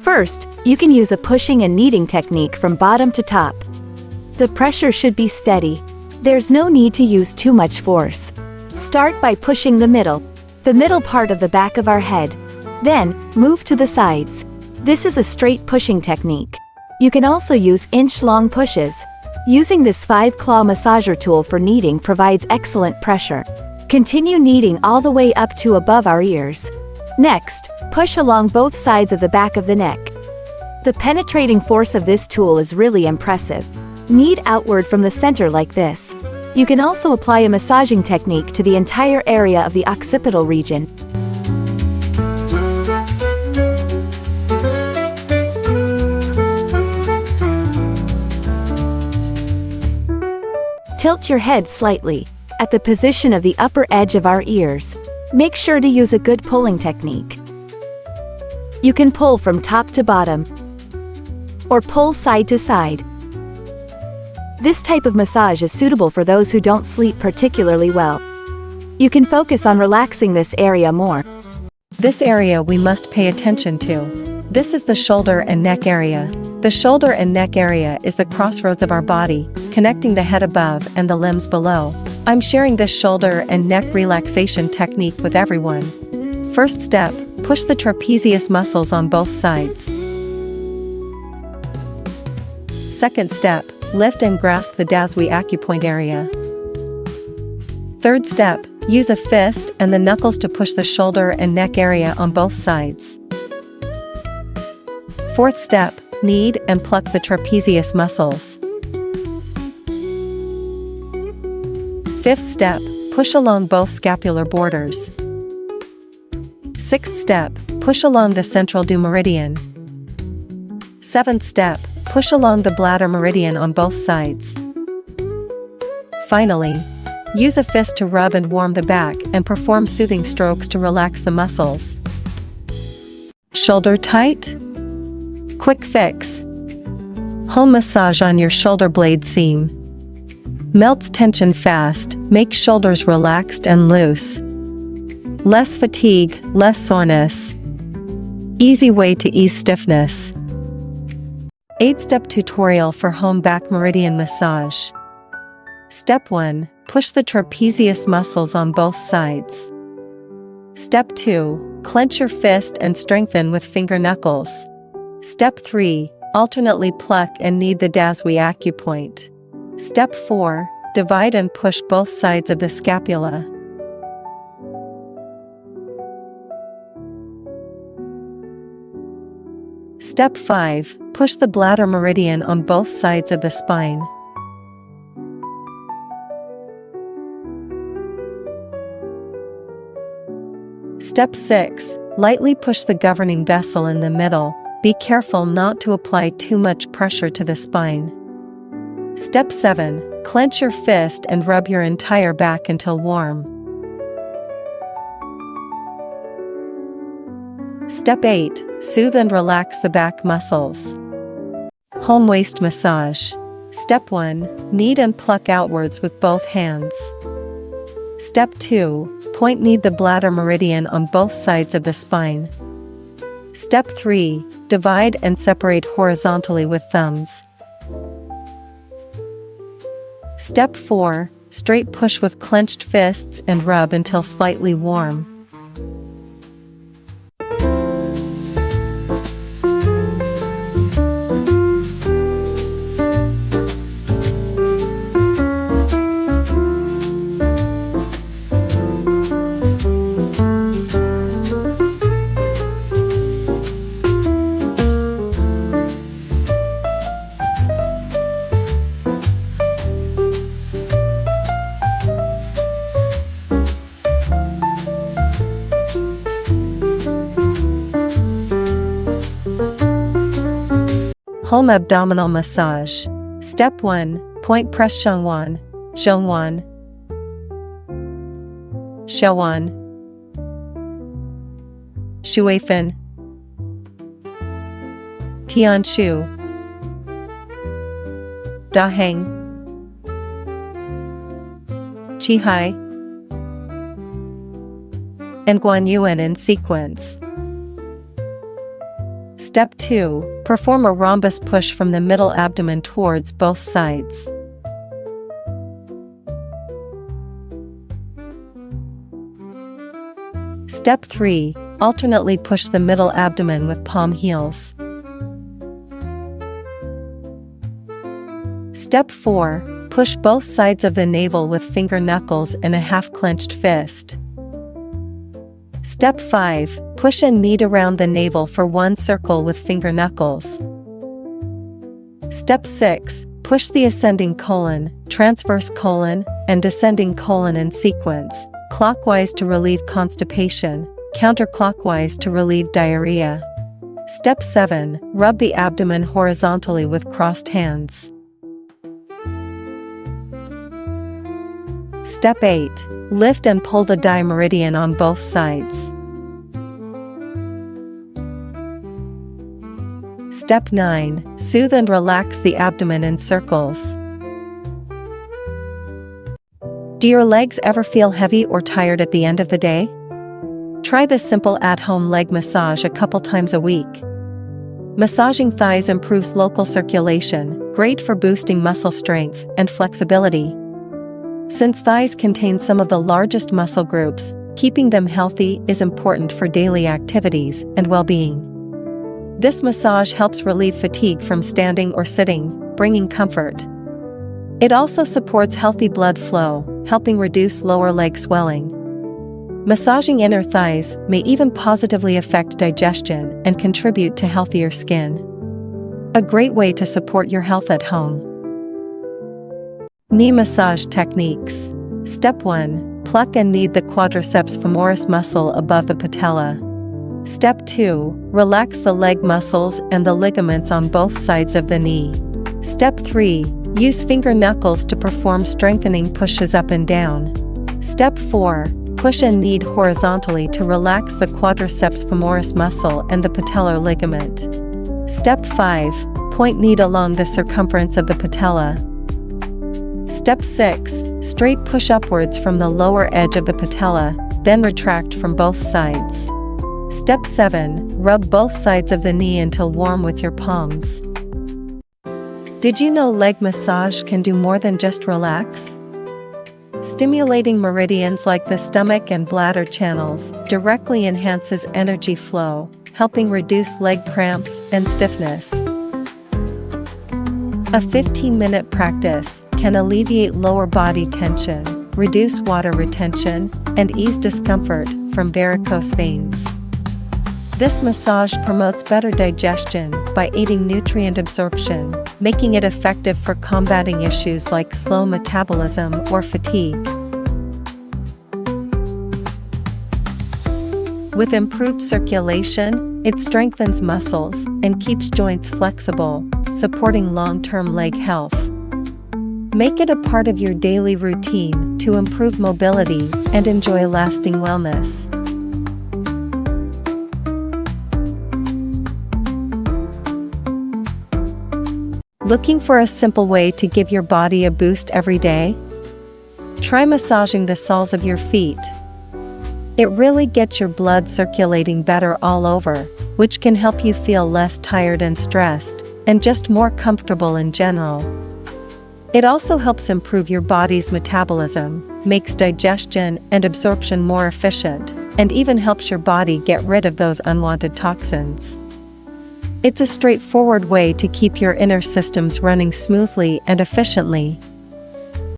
First, you can use a pushing and kneading technique from bottom to top. The pressure should be steady. There's no need to use too much force. Start by pushing the middle part of the back of our head. Then, move to the sides. This is a straight pushing technique. You can also use inch-long pushes. Using this 5-claw massager tool for kneading provides excellent pressure. Continue kneading all the way up to above our ears. Next, push along both sides of the back of the neck. The penetrating force of this tool is really impressive. Knead outward from the center like this. You can also apply a massaging technique to the entire area of the occipital region. Tilt your head slightly, at the position of the upper edge of our ears. Make sure to use a good pulling technique. You can pull from top to bottom, or pull side to side. This type of massage is suitable for those who don't sleep particularly well. You can focus on relaxing this area more. This area we must pay attention to. This is the shoulder and neck area. The shoulder and neck area is the crossroads of our body, connecting the head above and the limbs below. I'm sharing this shoulder and neck relaxation technique with everyone. First step, push the trapezius muscles on both sides. Second step, lift and grasp the Daswi acupoint area. Third step, use a fist and the knuckles to push the shoulder and neck area on both sides. Fourth step, knead and pluck the trapezius muscles. Fifth step, push along both scapular borders. Sixth step, push along the central du meridian. Seventh step, push along the bladder meridian on both sides. Finally, use a fist to rub and warm the back and perform soothing strokes to relax the muscles. Shoulder tight? Quick fix. Home massage on your shoulder blade seam. Melts tension fast, makes shoulders relaxed and loose. Less fatigue, less soreness. Easy way to ease stiffness. 8-step tutorial for home back meridian massage. Step 1, push the trapezius muscles on both sides. Step 2, clench your fist and strengthen with finger knuckles. Step 3, alternately pluck and knead the Daswi acupoint. Step 4, divide and push both sides of the scapula. Step 5, push the bladder meridian on both sides of the spine. Step 6, lightly push the governing vessel in the middle. Be careful not to apply too much pressure to the spine. Step 7, clench your fist and rub your entire back until warm. Step 8, soothe and relax the back muscles. Home waist massage. Step 1, knead and pluck outwards with both hands. Step 2, point knead the bladder meridian on both sides of the spine. Step 3, divide and separate horizontally with thumbs. Step 4, straight push with clenched fists and rub until slightly warm. Home abdominal massage. Step 1, point press Shengwan, Zhengwan, Xiaowan, Shuifan, Tianshu, Daheng, Qihai, and Guanyuan in sequence. Step 2. Perform a rhombus push from the middle abdomen towards both sides. Step 3. Alternately push the middle abdomen with palm heels. Step 4. Push both sides of the navel with finger knuckles in a half-clenched fist. Step 5. Push and knead around the navel for one circle with finger knuckles. Step 6. Push the ascending colon, transverse colon, and descending colon in sequence, clockwise to relieve constipation, counterclockwise to relieve diarrhea. Step 7. Rub the abdomen horizontally with crossed hands. Step 8. Lift and pull the meridian on both sides. Step 9. Soothe and relax the abdomen in circles. Do your legs ever feel heavy or tired at the end of the day? Try this simple at-home leg massage a couple times a week. Massaging thighs improves local circulation, great for boosting muscle strength and flexibility. Since thighs contain some of the largest muscle groups, keeping them healthy is important for daily activities and well-being. This massage helps relieve fatigue from standing or sitting, bringing comfort. It also supports healthy blood flow, helping reduce lower leg swelling. Massaging inner thighs may even positively affect digestion and contribute to healthier skin. A great way to support your health at home. Knee massage techniques. Step 1. Pluck and knead the quadriceps femoris muscle above the patella. Step 2. Relax the leg muscles and the ligaments on both sides of the knee. Step 3. Use finger knuckles to perform strengthening pushes up and down. Step 4. Push and knead horizontally to relax the quadriceps femoris muscle and the patellar ligament. Step 5. Point knead along the circumference of the patella. Step 6. Straight push upwards from the lower edge of the patella, then retract from both sides. Step 7. Rub both sides of the knee until warm with your palms. Did you know leg massage can do more than just relax? Stimulating meridians like the stomach and bladder channels directly enhances energy flow, helping reduce leg cramps and stiffness. A 15-minute practice can alleviate lower body tension, reduce water retention, and ease discomfort from varicose veins. This massage promotes better digestion by aiding nutrient absorption, making it effective for combating issues like slow metabolism or fatigue. With improved circulation, it strengthens muscles and keeps joints flexible, supporting long-term leg health. Make it a part of your daily routine to improve mobility and enjoy lasting wellness. Looking for a simple way to give your body a boost every day? Try massaging the soles of your feet. It really gets your blood circulating better all over, which can help you feel less tired and stressed, and just more comfortable in general. It also helps improve your body's metabolism, makes digestion and absorption more efficient, and even helps your body get rid of those unwanted toxins. It's a straightforward way to keep your inner systems running smoothly and efficiently.